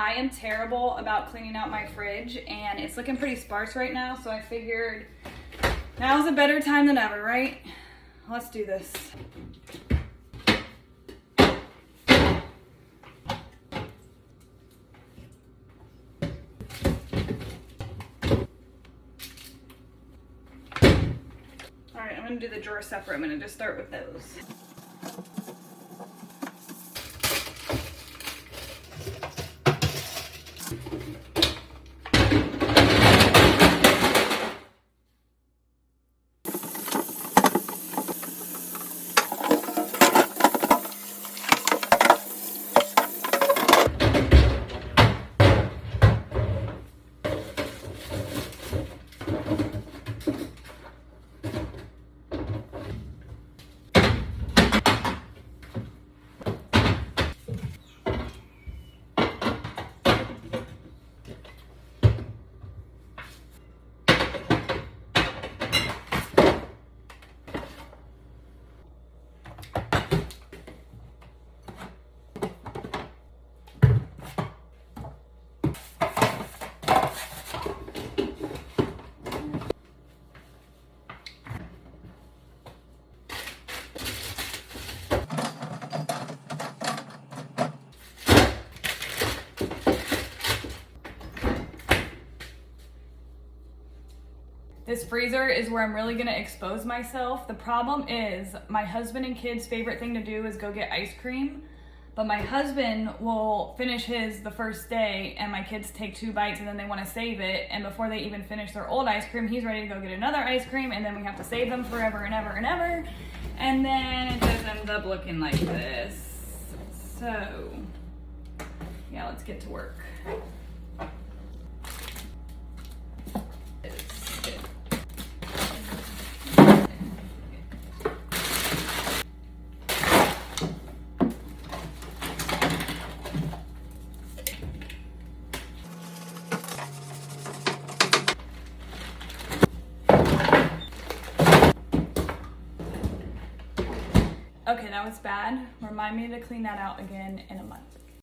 I am terrible about cleaning out my fridge and it's looking pretty sparse right now, so I figured now's a better time than ever, right? Let's do this. All right, I'm gonna do the drawer separate. I'm gonna just start with those. This freezer is where I'm really gonna expose myself. The problem is my husband and kids' favorite thing to do is go get ice cream, but my husband will finish his the first day and my kids take 2 bites and then they wanna save it, and before they even finish their old ice cream, he's ready to go get another ice cream, and then we have to save them forever and ever and ever, and then it just ends up looking like this. So, yeah, let's get to work. Okay, that was bad. Remind me to clean that out again in a month.